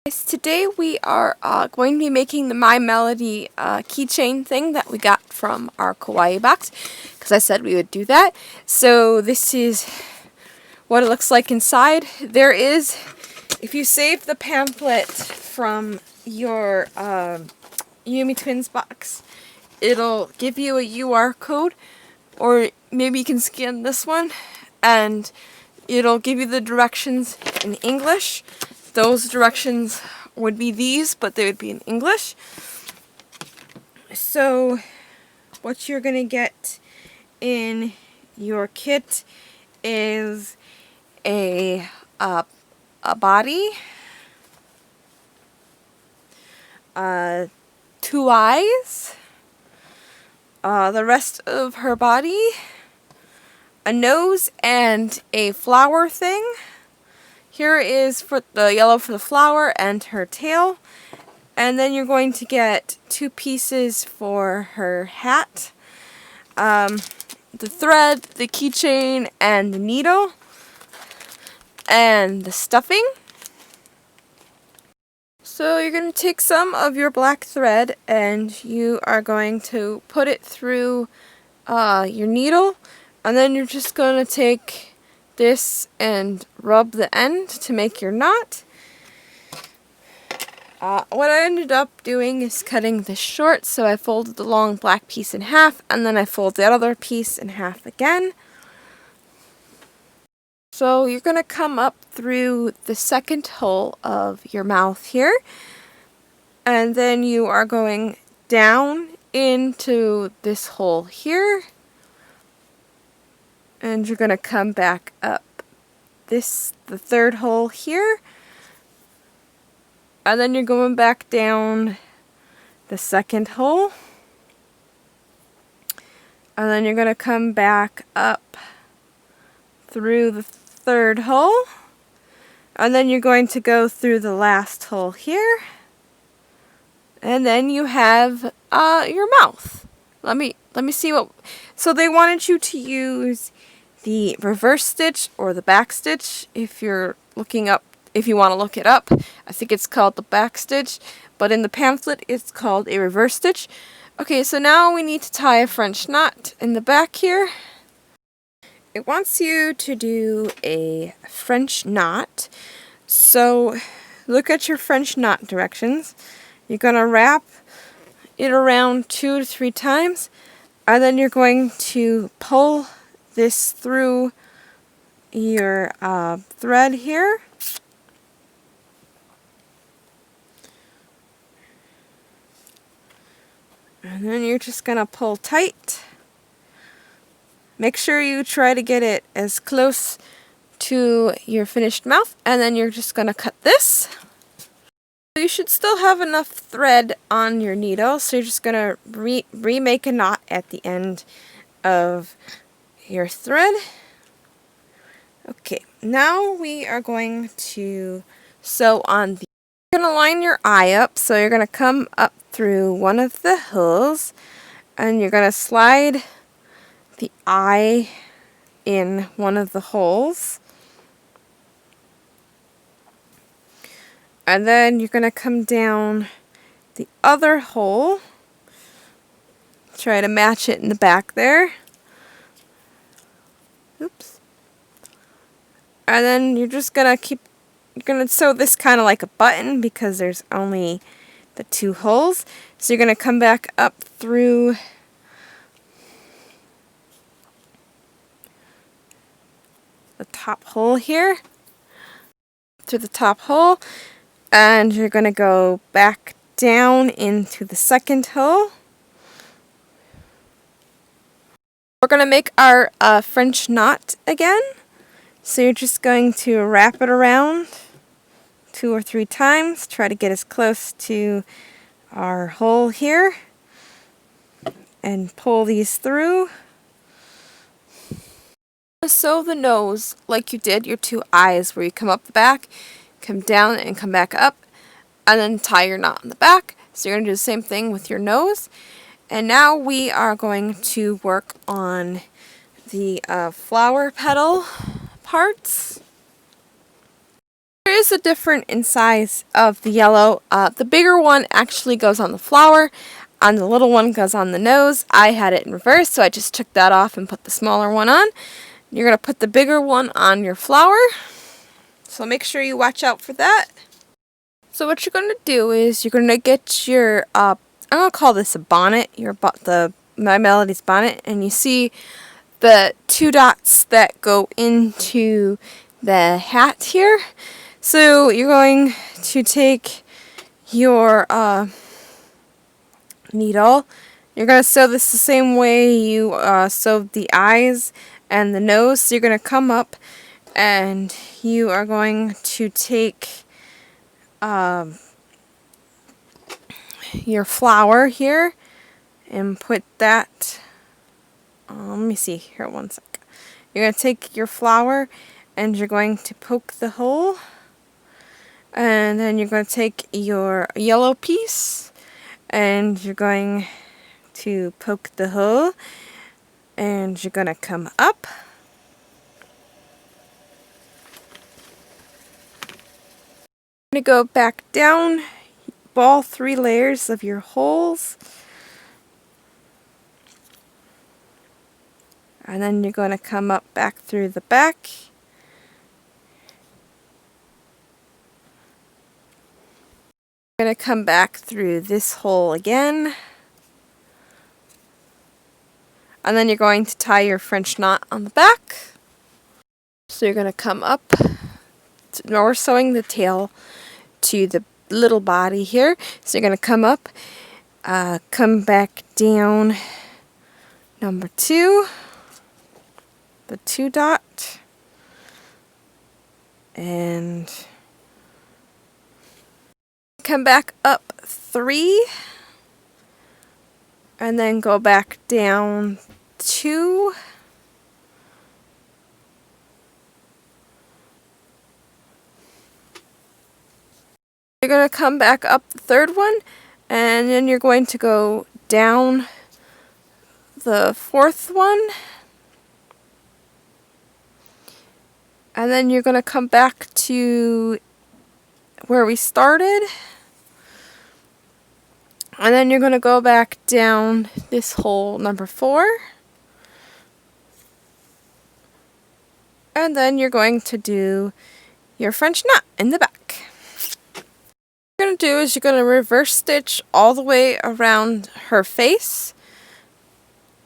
Today we are going to be making the My Melody keychain thing that we got from our kawaii box, because I said we would do that. So this is what it looks like inside. There is, if you save the pamphlet from your yumetwins box, it'll give you a UR code, or maybe you can scan this one and it'll give you the directions in English. Those directions would be these, but they would be in English. So what you're going to get in your kit is a body, 2 eyes, the rest of her body, a nose, and a flower thing. Here is for the yellow for the flower and her tail. And then you're going to get 2 pieces for her hat. The thread, the keychain, and the needle. And the stuffing. So you're going to take some of your black thread and you are going to put it through your needle. And then you're just going to take this and rub the end to make your knot. What I ended up doing is cutting this short, so I folded the long black piece in half, and then I fold the other piece in half again. So you're going to come up through the second hole of your mouth here, and then you are going down into this hole here. And you're going to come back up the third hole here. And then you're going back down the second hole. And then you're going to come back up through the third hole. And then you're going to go through the last hole here. And then you have your mouth. Let me see what... So they wanted you to use the reverse stitch or the back stitch if you're looking up, if you want to look it up. I think it's called the back stitch, but in the pamphlet it's called a reverse stitch. Okay, so now we need to tie a French knot in the back here. It wants you to do a French knot. So look at your French knot directions. You're going to wrap it around 2 to 3 times, and then you're going to pull this through your thread here. And then you're just going to pull tight. Make sure you try to get it as close to your finished mouth, and then you're just going to cut this. You should still have enough thread on your needle, so you're just going to remake a knot at the end of your thread. Okay, now we are going to sew on the... You're going to line your eye up, so you're going to come up through one of the holes, and you're going to slide the eye in one of the holes. And then you're going to come down the other hole. Try to match it in the back there. Oops. And then you're just going to you're going to sew this kind of like a button because there's only the 2 holes. So you're going to come back up through the top hole here. Through the top hole. And you're going to go back down into the second hole. We're going to make our French knot again. So you're just going to wrap it around 2 or 3 times. Try to get as close to our hole here. And pull these through. Sew the nose like you did your 2 eyes, where you come up the back, come down and come back up, and then tie your knot in the back. So you're going to do the same thing with your nose. And now we are going to work on the flower petal parts. There is a difference in size of the yellow. The bigger one actually goes on the flower, and the little one goes on the nose. I had it in reverse, so I just took that off and put the smaller one on. You're going to put the bigger one on your flower, so make sure you watch out for that. So what you're going to do is you're going to get your, I'm going to call this a bonnet, My Melody's bonnet, and you see the 2 dots that go into the hat here. So you're going to take your needle. You're going to sew this the same way you sewed the eyes and the nose. So you're going to come up and you are going to take your flower here and put that, let me see here one sec. You're going to take your flower and you're going to poke the hole. And then you're going to take your yellow piece and you're going to poke the hole and you're going to come up. You're going to go back down, ball 3 layers of your holes. And then you're going to come up back through the back. Going to come back through this hole again, and then you're going to tie your French knot on the back. So you're going to come up. Now we're sewing the tail to the little body here. So you're going to come up, come back down, number 2, the 2 dot, and come back up 3, and then go back down 2, you're going to come back up the 3rd one, and then you're going to go down the 4th one, and then you're going to come back to where we started, and then you're going to go back down this hole, number 4, and then you're going to do your French knot in the back. What you're going to do is you're going to reverse stitch all the way around her face,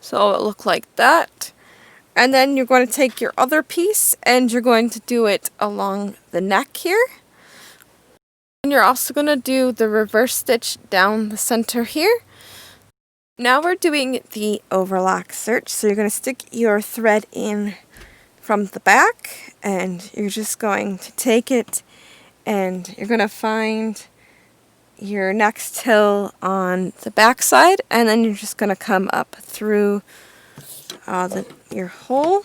so it'll look like that. And then you're going to take your other piece and you're going to do it along the neck here. And you're also going to do the reverse stitch down the center here. Now we're doing the overlock stitch. So you're going to stick your thread in from the back and you're just going to take it and you're going to find your next till on the back side, and then you're just going to come up through your hole,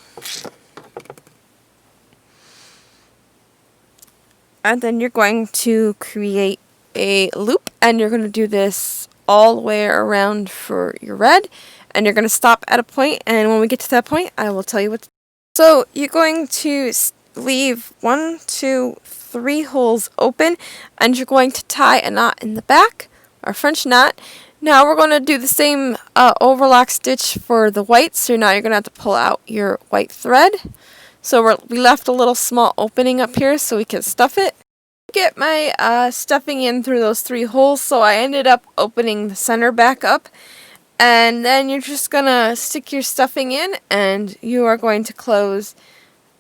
and then you're going to create a loop, and you're going to do this all the way around for your red, and you're going to stop at a point, and when we get to that point I will tell you what to do. So you're going to leave 1, 2, 3 holes open, and you're going to tie a knot in the back, our French knot. Now we're going to do the same overlock stitch for the white, so now you're going to have to pull out your white thread. So we left a little small opening up here so we can stuff it. Get my stuffing in through those 3 holes, so I ended up opening the center back up. And then you're just going to stick your stuffing in, and you are going to close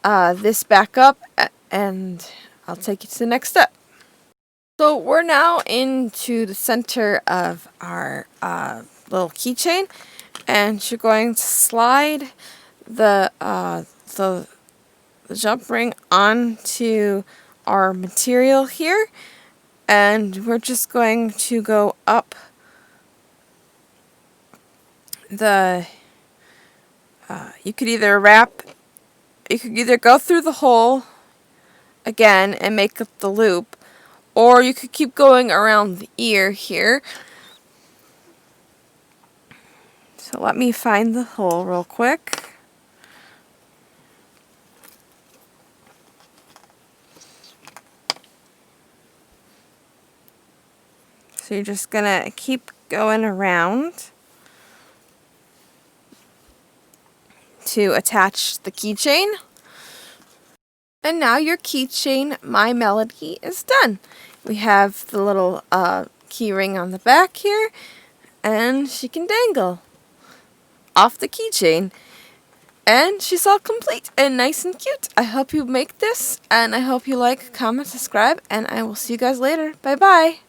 this back up, and I'll take you to the next step. So we're now into the center of our little keychain, and you're going to slide the jump ring onto our material here, and we're just going to go up the you could either go through the hole again and make up the loop, or you could keep going around the ear here. So let me find the hole real quick. So you're just going to keep going around to attach the keychain. And now your keychain, My Melody, is done. We have the little key ring on the back here, and she can dangle off the keychain. And she's all complete and nice and cute. I hope you make this, and I hope you like, comment, subscribe, and I will see you guys later. Bye-bye.